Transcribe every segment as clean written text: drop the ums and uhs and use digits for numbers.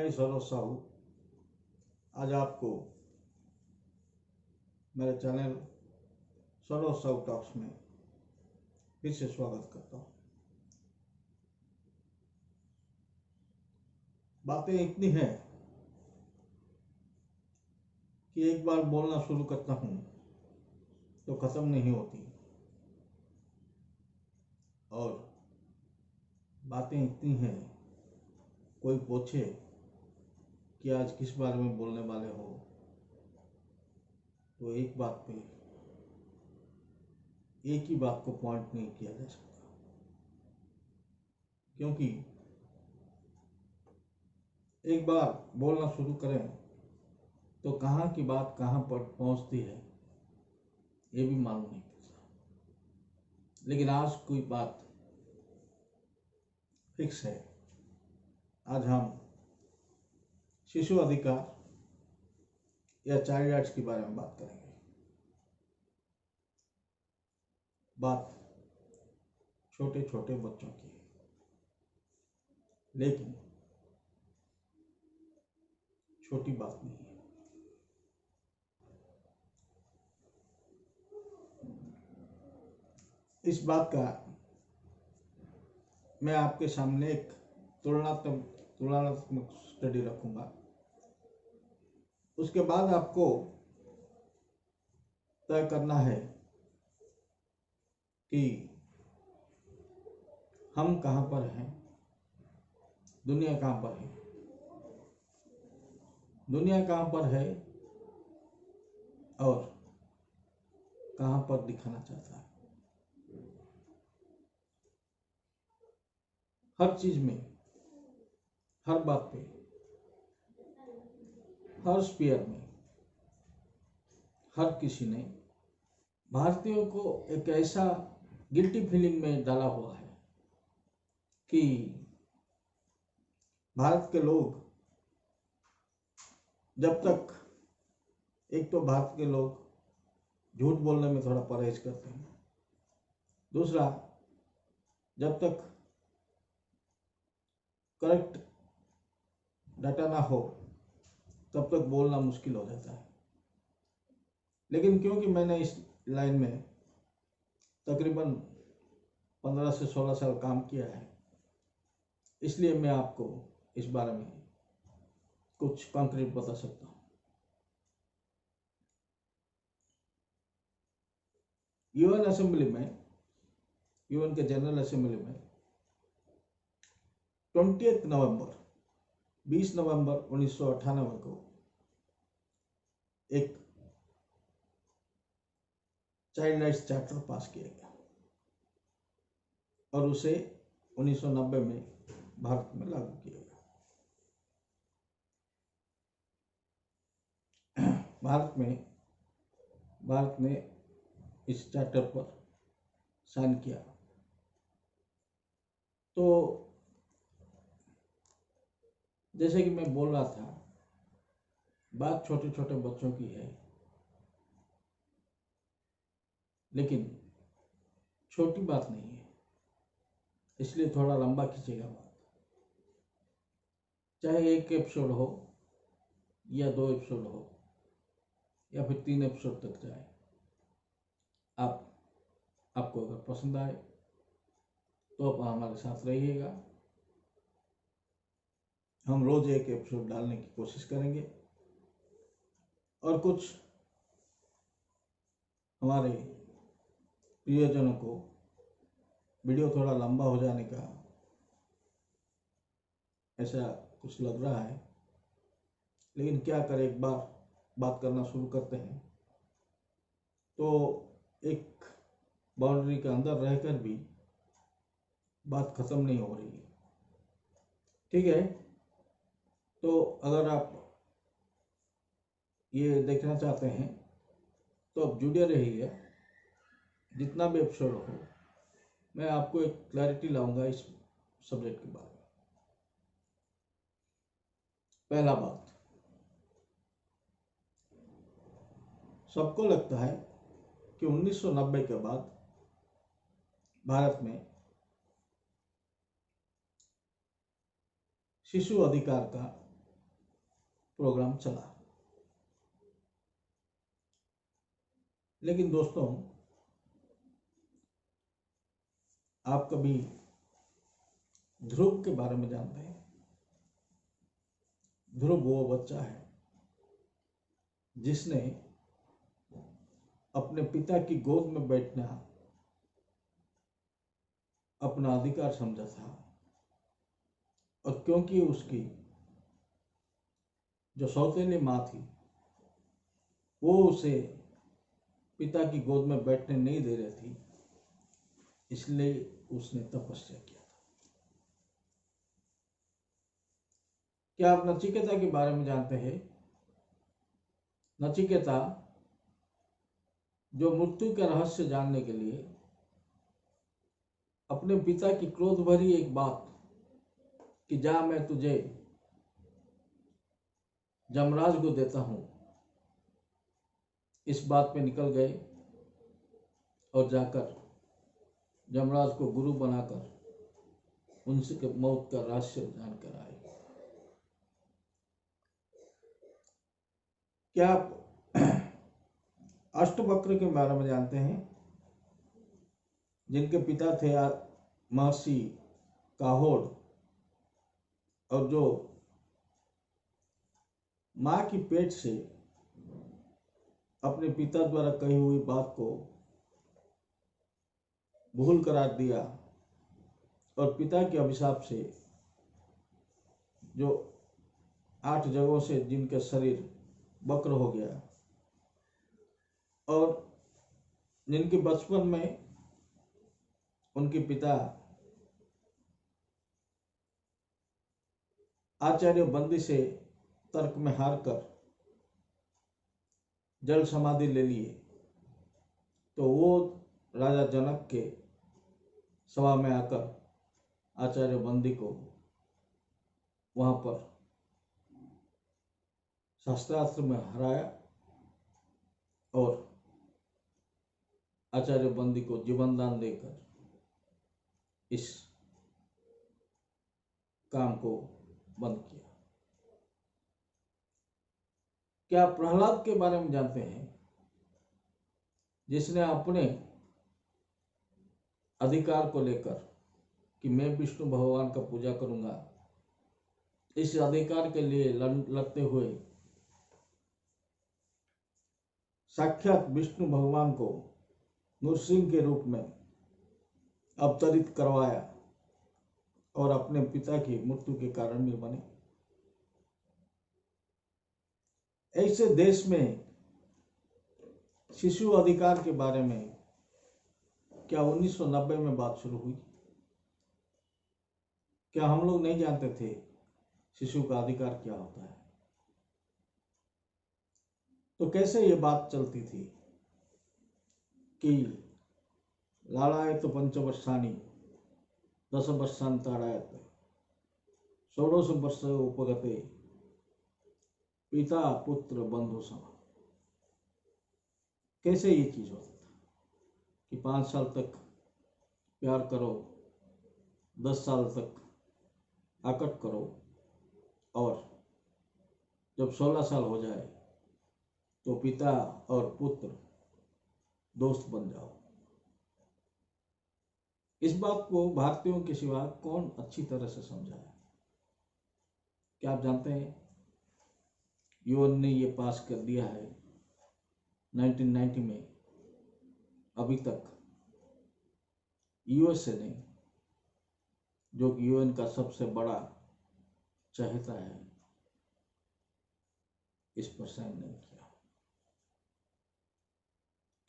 मैं सरोज साहू आज आपको मेरे चैनल सरोज साहू टॉक्स में फिर से स्वागत करता हूँ। बातें इतनी हैं कि एक बार बोलना शुरू करता हूँ तो ख़त्म नहीं होती, और बातें इतनी हैं कोई पूछे कि आज किस बारे में बोलने वाले हो तो एक ही बात को पॉइंट नहीं किया जा सकता, क्योंकि एक बार बोलना शुरू करें तो कहाँ की बात कहाँ पर पहुंचती है ये भी मालूम नहीं पड़ता। लेकिन आज कोई बात फिक्स है। आज हम शिशु अधिकार या चाइल्ड राइट्स के बारे में बात करेंगे। बात छोटे छोटे बच्चों की है, लेकिन छोटी बात नहीं है। इस बात का मैं आपके सामने एक तुलनात्मक स्टडी रखूंगा। उसके बाद आपको तय करना है कि हम कहाँ पर हैं, दुनिया कहाँ पर है, दुनिया कहाँ पर है और कहाँ पर दिखाना चाहता है। हर चीज में, हर बात पे, हर स्पीयर में हर किसी ने भारतीयों को एक ऐसा गिल्टी फीलिंग में डाला हुआ है कि भारत के लोग जब तक, एक तो भारत के लोग झूठ बोलने में थोड़ा परहेज करते हैं, दूसरा जब तक करेक्ट डाटा ना हो तब तक बोलना मुश्किल हो जाता है। लेकिन क्योंकि मैंने इस लाइन में तकरीबन 15 से 16 साल काम किया है, इसलिए मैं आपको इस बारे में कुछ कंक्रीट बता सकता हूँ। यूएन असेंबली में, यूएन के जनरल असेंबली में 20 नवंबर 1998 को एक चाइल्ड राइट्स चार्टर पास किया गया और उसे 1990 में भारत में लागू किया गया। भारत ने इस चार्टर पर साइन किया। तो जैसे कि मैं बोल रहा था, बात छोटे छोटे बच्चों की है, लेकिन छोटी बात नहीं है, इसलिए थोड़ा लंबा खींचेगा बात। चाहे एक एपिसोड हो या 2 एपिसोड हो या फिर 3 एपिसोड तक जाए, आपको अगर पसंद आए तो आप हमारे साथ रहिएगा। हम रोज एक एपिसोड डालने की कोशिश करेंगे और कुछ हमारे प्रियजनों को वीडियो थोड़ा लंबा हो जाने का ऐसा कुछ लग रहा है, लेकिन क्या करें, एक बार बात करना शुरू करते हैं तो एक बाउंड्री के अंदर रहकर भी बात खत्म नहीं हो रही है। ठीक है, तो अगर आप ये देखना चाहते हैं तो आप जुड़े रहिए। जितना भी एपिसोड हो, मैं आपको एक क्लैरिटी लाऊंगा इस सब्जेक्ट के बारे में। पहला बात, सबको लगता है कि 1990 के बाद भारत में शिशु अधिकार का प्रोग्राम चला। लेकिन दोस्तों, आप कभी ध्रुव के बारे में जानते हैं? ध्रुव वो बच्चा है जिसने अपने पिता की गोद में बैठना अपना अधिकार समझा था, और क्योंकि उसकी जो सौतेली माँ थी वो उसे पिता की गोद में बैठने नहीं दे रही थी, इसलिए उसने तपस्या किया था। क्या आप नचिकेता के बारे में जानते हैं? नचिकेता जो मृत्यु का रहस्य जानने के लिए अपने पिता की क्रोध भरी एक बात कि जा मैं तुझे जमराज को देता हूं, इस बात पे निकल गए और जाकर जमराज को गुरु बनाकर उनसे मौत का रहस्य जानकर आए। क्या आप अष्टवक्र के बारे में जानते हैं? जिनके पिता थे महर्षि काहोड़, और जो माँ की पेट से अपने पिता द्वारा कही हुई बात को भूल करार दिया, और पिता के अभिशाप से जो 8 जगहों से जिनका शरीर वक्र हो गया, और जिनके बचपन में उनके पिता आचार्य बंदी से तर्क में हार कर जल समाधि ले लिए, तो वो राजा जनक के सभा में आकर आचार्य बंदी को वहां पर शस्त्रास्त्र में हराया और आचार्य बंदी को जीवन दान देकर इस काम को बंद किया। क्या प्रहलाद के बारे में जानते हैं? जिसने अपने अधिकार को लेकर कि मैं विष्णु भगवान का पूजा करूंगा, इस अधिकार के लिए लड़ते हुए साक्षात विष्णु भगवान को नृसिंह के रूप में अवतरित करवाया और अपने पिता की मृत्यु के कारण भी बने। ऐसे देश में शिशु अधिकार के बारे में क्या 1990 में बात शुरू हुई? क्या हम लोग नहीं जानते थे शिशु का अधिकार क्या होता है? तो कैसे ये बात चलती थी कि लालायत पंचवर्षाणि 10 वर्षांतरायत षोडश वर्ष उपगते पिता पुत्र बंधु सम। कैसे ये चीज होता था कि 5 साल तक प्यार करो, 10 साल तक आकट करो, और जब 16 साल हो जाए तो पिता और पुत्र दोस्त बन जाओ। इस बात को भारतीयों के सिवा कौन अच्छी तरह से समझाया? क्या आप जानते हैं? यूएन ने ये पास कर दिया है 1990 में। अभी तक यूएसए ने, जो कि यूएन का सबसे बड़ा चाहता है, इस पर साइन नहीं किया,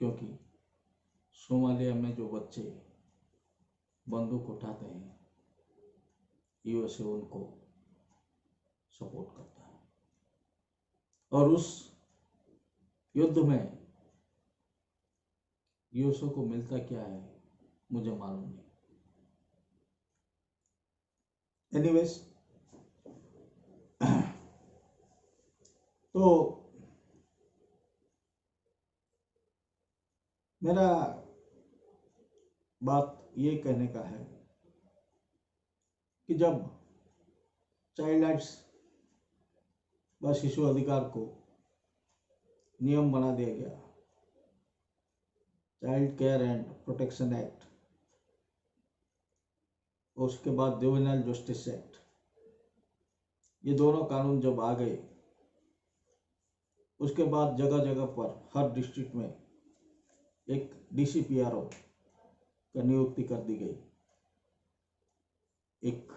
क्योंकि सोमालिया में जो बच्चे बंदूक उठाते हैं, यूएसए उनको सपोर्ट करता है, और उस युद्ध में यूएसए को मिलता क्या है मुझे मालूम नहीं। एनीवेज, तो मेरा बात ये कहने का है कि जब चाइल्ड राइट्स व शिशु अधिकार को नियम बना दिया गया, child care and protection act, उसके बाद जुवेनाइल जस्टिस एक्ट। ये दोनों कानून जब आ गए, उसके बाद जगह जगह पर हर डिस्ट्रिक्ट में एक DCPRO का नियुक्ति कर दी गई, एक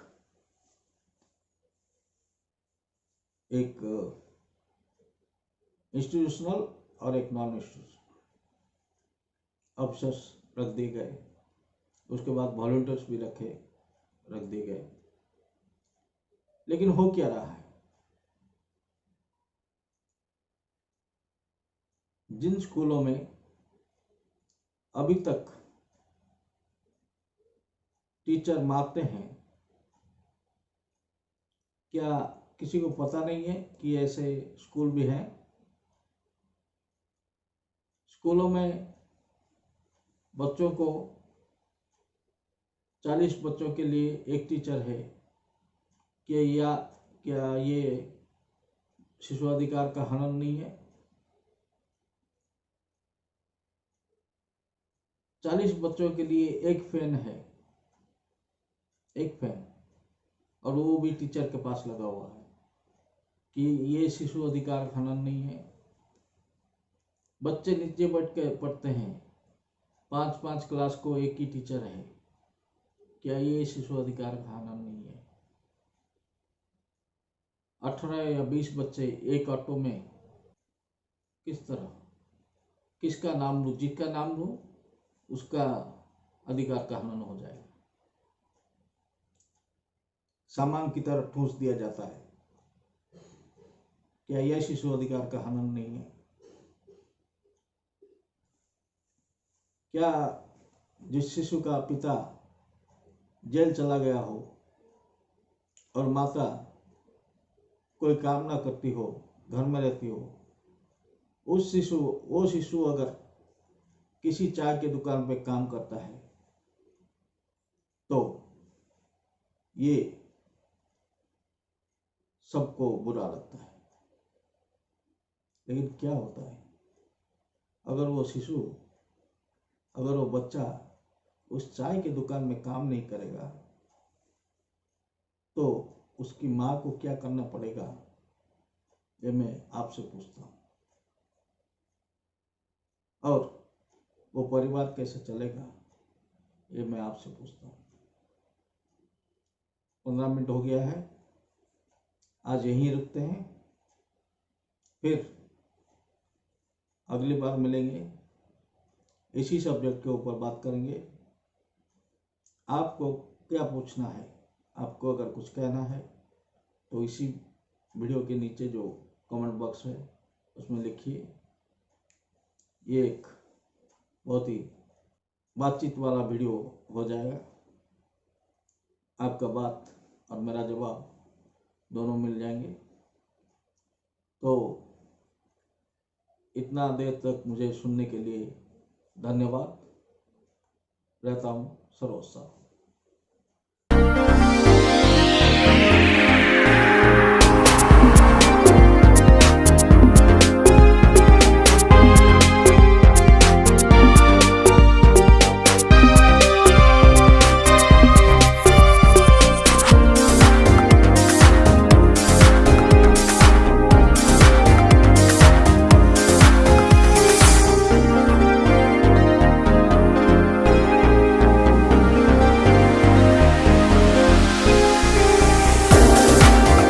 इंस्टीट्यूशनल और एक नॉन इंस्टीट्यूशनल अफसर्स रख दिए गए। उसके बाद वॉलंटियर्स भी रख दिए गए। लेकिन हो क्या रहा है, जिन स्कूलों में अभी तक टीचर मारते हैं, क्या किसी को पता नहीं है कि ऐसे स्कूल भी हैं? स्कूलों में बच्चों को 40 बच्चों के लिए एक टीचर है क्या ये शिशु अधिकार का हनन नहीं है? 40 बच्चों के लिए एक फैन है, एक फैन, और वो भी टीचर के पास लगा हुआ है, कि ये शिशु अधिकार का हनन नहीं है? बच्चे नीचे बैठ के पढ़ते हैं, 5-5 क्लास को एक ही टीचर है, क्या ये शिशु अधिकार का हनन नहीं है? 18 या 20 बच्चे एक ऑटो में, किस तरह, किसका नाम लूं? जिसका नाम लूं उसका अधिकार का हनन हो जाएगा। सामान की तरह ठूंस दिया जाता है, क्या यह शिशु अधिकार का हनन नहीं है? क्या जिस शिशु का पिता जेल चला गया हो और माता कोई काम ना करती हो, घर में रहती हो, वो शिशु अगर किसी चाय की दुकान पे काम करता है तो ये सबको बुरा लगता है। लेकिन क्या होता है, अगर वो बच्चा उस चाय की दुकान में काम नहीं करेगा तो उसकी माँ को क्या करना पड़ेगा, ये मैं आपसे पूछता हूँ। और वो परिवार कैसे चलेगा, ये मैं आपसे पूछता हूँ। 15 मिनट हो गया है, आज यहीं रुकते हैं, फिर अगली बार मिलेंगे, इसी सब्जेक्ट के ऊपर बात करेंगे। आपको क्या पूछना है, आपको अगर कुछ कहना है तो इसी वीडियो के नीचे जो कमेंट बॉक्स है उसमें लिखिए। ये एक बहुत ही बातचीत वाला वीडियो हो जाएगा, आपका बात और मेरा जवाब दोनों मिल जाएंगे। तो इतना देर तक मुझे सुनने के लिए धन्यवाद। रहता हूँ सरोज साहब।